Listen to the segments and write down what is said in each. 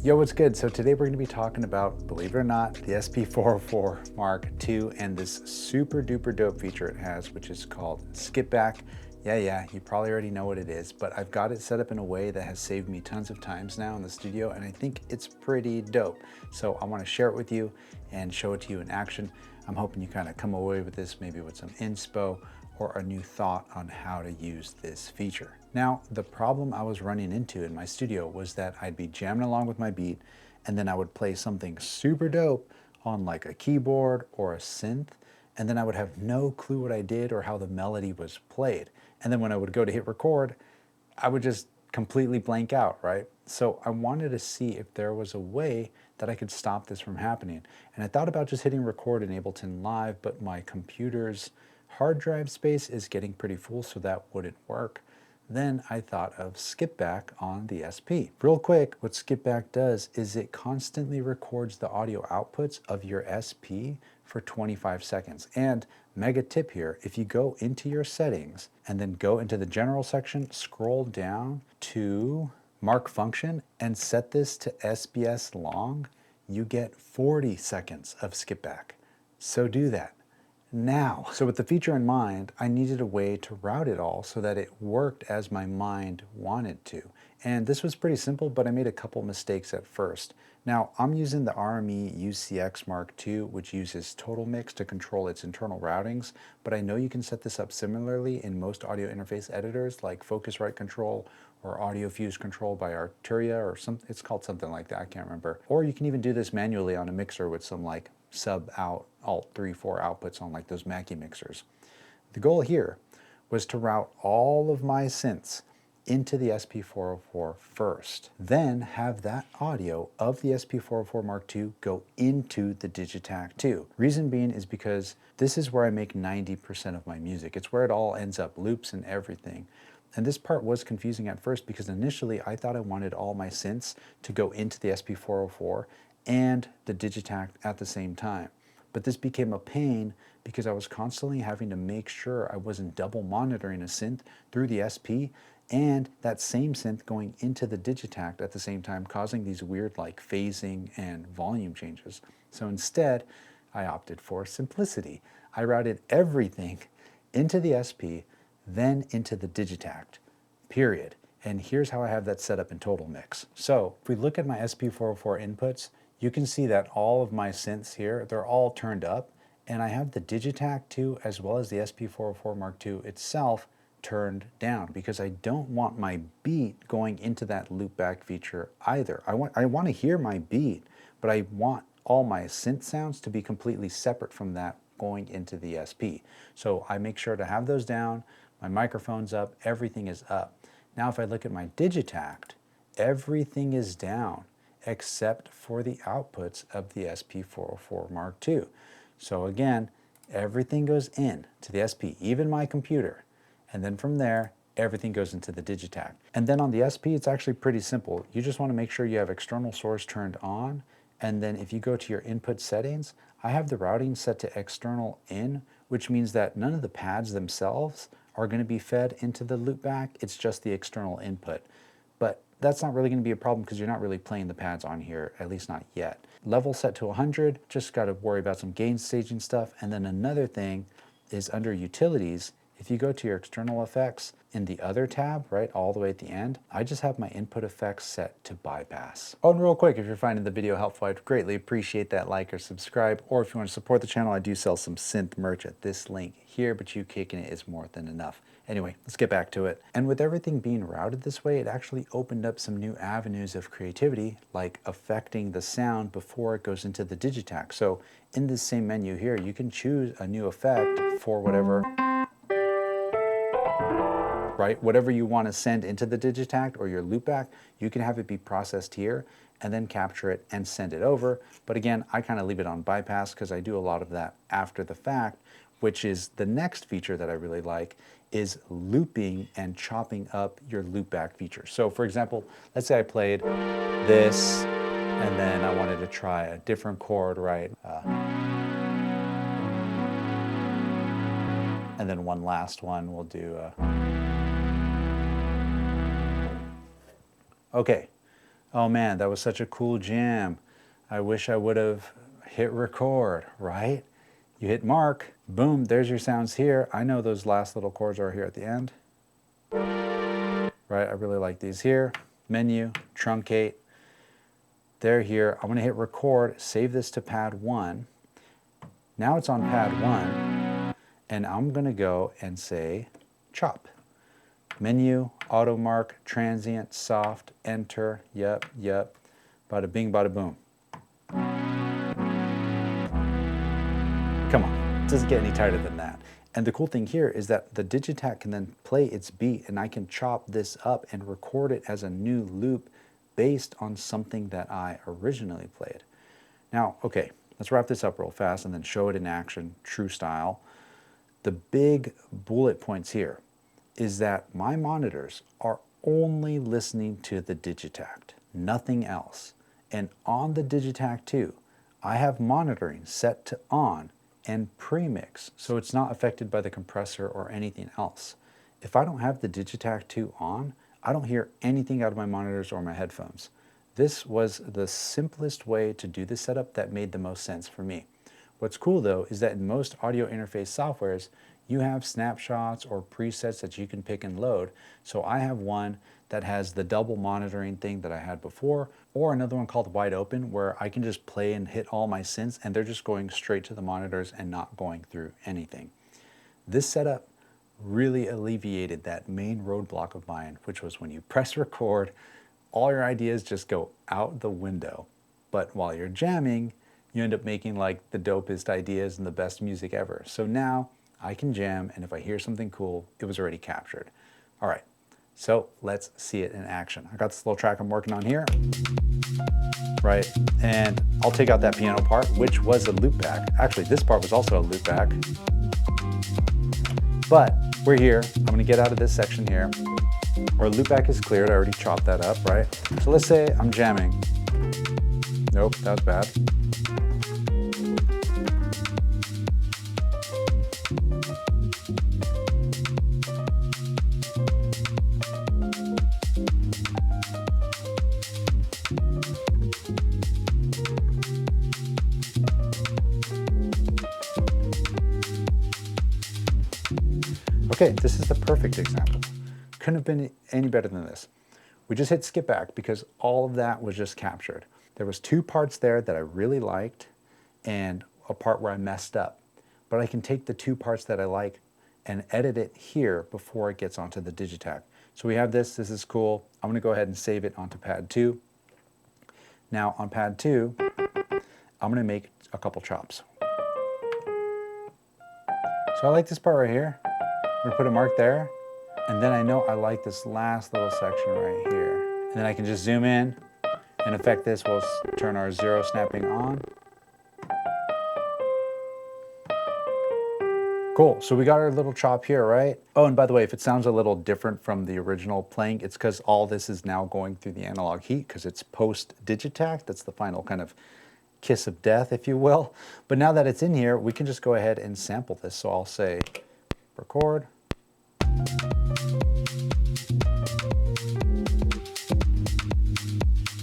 Yo, what's good? So today we're going to be talking about, believe it or not, the SP404 Mark II and this super duper dope feature it has, which is called Skipback. Yeah, you probably already know what it is, but I've got it set up in a way that has saved me tons of times now in the studio, and I think it's pretty dope. So I want to share it with you and show it to you in action. I'm hoping you kind of come away with this maybe with some inspo or a new thought on how to use this feature. Now, the problem I was running into in my studio was that I'd be jamming along with my beat, and then I would play something super dope on like a keyboard or a synth, and then I would have no clue what I did or how the melody was played. And then when I would go to hit record, I would just completely blank out, right? So I wanted to see if there was a way that I could stop this from happening. And I thought about just hitting record in Ableton Live, but my computer's hard drive space is getting pretty full, so that wouldn't work. Then I thought of Skipback on the SP. Real quick, what Skipback does is it constantly records the audio outputs of your SP for 25 seconds. And mega tip here, if you go into your settings and then go into the general section, scroll down to mark function and set this to SBS long, you get 40 seconds of Skipback. So do that now. So with the feature in mind, I needed a way to route it all so that it worked as my mind wanted to. And this was pretty simple, but I made a couple mistakes at first. Now, I'm using the RME UCX Mark II, which uses Total Mix to control its internal routings, but I know you can set this up similarly in most audio interface editors like Focusrite Control or Audio Fuse Control by Arturia, or it's called something like that, I can't remember. Or you can even do this manually on a mixer with some like sub out alt 3-4 outputs on like those Mackie mixers. The goal here was to route all of my synths into the SP404 first, then have that audio of the SP404 Mark II go into the Digitac 2. Reason being is because this is where I make 90% of my music. It's where it all ends up, loops and everything. And this part was confusing at first because initially I thought I wanted all my synths to go into the SP404 and the Digitac at the same time. But this became a pain because I was constantly having to make sure I wasn't double monitoring a synth through the SP and that same synth going into the Digitac at the same time, causing these weird like phasing and volume changes. So instead, I opted for simplicity. I routed everything into the SP, then into the Digitac, period. And here's how I have that set up in Total Mix. So if we look at my SP404 inputs, you can see that all of my synths here, they're all turned up, and I have the Digitac 2 as well as the SP404 Mark II itself turned down because I don't want my beat going into that loopback feature either. I want to hear my beat, but I want all my synth sounds to be completely separate from that going into the SP. So I make sure to have those down, my microphone's up, everything is up. Now if I look at my Digitac, everything is down except for the outputs of the SP404 Mark II. So again, everything goes in to the SP, even my computer. And then from there, everything goes into the Digitac. And then on the SP, it's actually pretty simple. You just want to make sure you have external source turned on. And then if you go to your input settings, I have the routing set to external in, which means that none of the pads themselves are going to be fed into the loopback. It's just the external input. But that's not really going to be a problem because you're not really playing the pads on here, at least not yet. Level set to 100, just got to worry about some gain staging stuff. And then another thing is under utilities, if you go to your external effects in the other tab, right, all the way at the end, I just have my input effects set to bypass. Oh, and real quick, if you're finding the video helpful, I'd greatly appreciate that like or subscribe. Or if you want to support the channel, I do sell some synth merch at this link here, but you kicking it is more than enough. Anyway, let's get back to it. And with everything being routed this way, it actually opened up some new avenues of creativity, like affecting the sound before it goes into the Digitac. So in this same menu here, you can choose a new effect for whatever, right? Whatever you want to send into the Digitac or your loopback, you can have it be processed here and then capture it and send it over. But again, I kind of leave it on bypass because I do a lot of that after the fact, which is the next feature that I really like, is looping and chopping up your loopback feature. So for example, let's say I played this and then I wanted to try a different chord, right? And then one last one, we'll do okay. Oh man, that was such a cool jam. I wish I would have hit record, right? You hit mark, boom, there's your sounds here. I know those last little chords are here at the end. Right, I really like these here. Menu, truncate. They're here. I'm gonna hit record, save this to pad 1. Now it's on pad 1, and I'm gonna go and say chop. Menu, auto mark, transient, soft, enter, yep, bada bing, bada boom. Come on, it doesn't get any tighter than that. And the cool thing here is that the Digitac can then play its beat, and I can chop this up and record it as a new loop based on something that I originally played. Now, okay, let's wrap this up real fast and then show it in action, true style. The big bullet points here is that my monitors are only listening to the Digitac, nothing else. And on the Digitac 2, I have monitoring set to on and premix, so it's not affected by the compressor or anything else. If I don't have the Digitac 2 on, I don't hear anything out of my monitors or my headphones. This was the simplest way to do this setup that made the most sense for me. What's cool though is that in most audio interface softwares, you have snapshots or presets that you can pick and load. So I have one that has the double monitoring thing that I had before, or another one called wide open where I can just play and hit all my synths and they're just going straight to the monitors and not going through anything. This setup really alleviated that main roadblock of mine, which was when you press record, all your ideas just go out the window. But while you're jamming, you end up making like the dopest ideas and the best music ever. So now I can jam, and if I hear something cool, it was already captured. All right, so let's see it in action. I got this little track I'm working on here, right? And I'll take out that piano part, which was a loopback. Actually, this part was also a loopback. But we're here. I'm gonna get out of this section here. Our loopback is cleared. I already chopped that up, right? So let's say I'm jamming. Nope, that was bad. Okay, this is the perfect example. Couldn't have been any better than this. We just hit skip back because all of that was just captured. There was 2 parts there that I really liked and a part where I messed up. But I can take the 2 parts that I like and edit it here before it gets onto the Digitac. So we have this is cool. I'm gonna go ahead and save it onto pad 2. Now on pad 2, I'm gonna make a couple chops. So I like this part right here. I'm gonna put a mark there, and then I know I like this last little section right here. And then I can just zoom in and affect this. We'll turn our 0 snapping on. Cool, so we got our little chop here, right? Oh, and by the way, if it sounds a little different from the original playing, it's because all this is now going through the analog heat because it's post Digitac. That's the final kind of kiss of death, if you will. But now that it's in here, we can just go ahead and sample this. So I'll say record.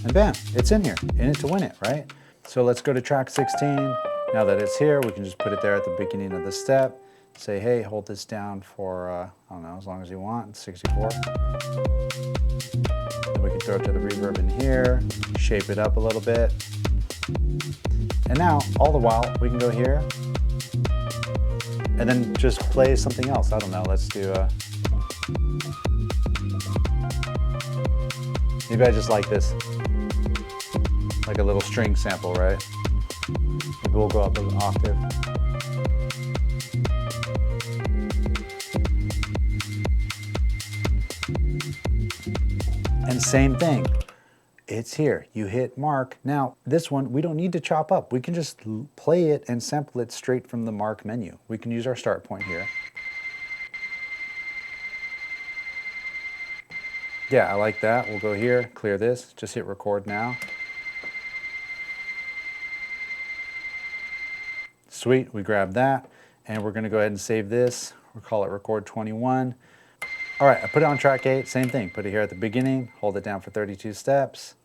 And bam, it's in here, in it to win it, right? So let's go to track 16. Now that it's here, we can just put it there at the beginning of the step. Say, hey, hold this down for, I don't know, as long as you want, 64. Then we can throw it to the reverb in here, shape it up a little bit. And now, all the while, we can go here and then just play something else. I don't know, let's do maybe I just like this. Like a little string sample, right? Maybe we'll go up an octave. And same thing, it's here. You hit mark. Now, this one, we don't need to chop up. We can just play it and sample it straight from the mark menu. We can use our start point here. Yeah, I like that. We'll go here, clear this, just hit record now. Sweet, we grab that, and we're gonna go ahead and save this. We'll call it record 21. All right, I put it on track 8, same thing. Put it here at the beginning, hold it down for 32 steps.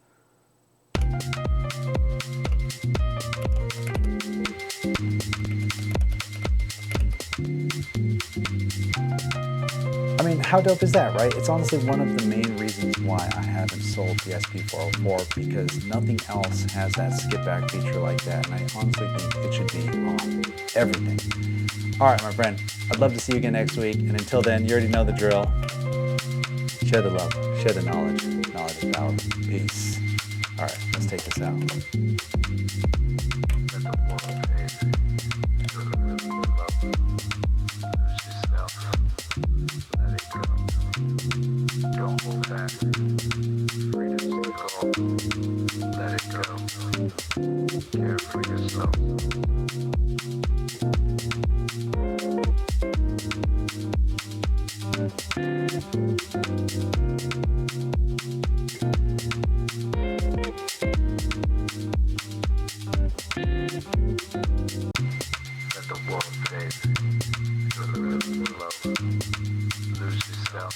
I mean, how dope is that, right? It's honestly one of the main reasons why I haven't sold the SP404, because nothing else has that skip back feature like that, and I honestly think it should be on everything. All right, my friend, I'd love to see you again next week, and until then, you already know the drill. Share the love, share the knowledge. Knowledge is power. Peace. All right, let's take this out. Don't hold back. Freedom's the goal. Let it go. Care for yourself. Let the world fade. Feel the rhythm flow. Lose yourself.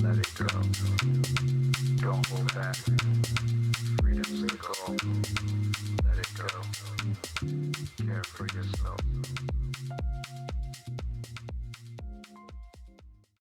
Let it go. Don't hold back.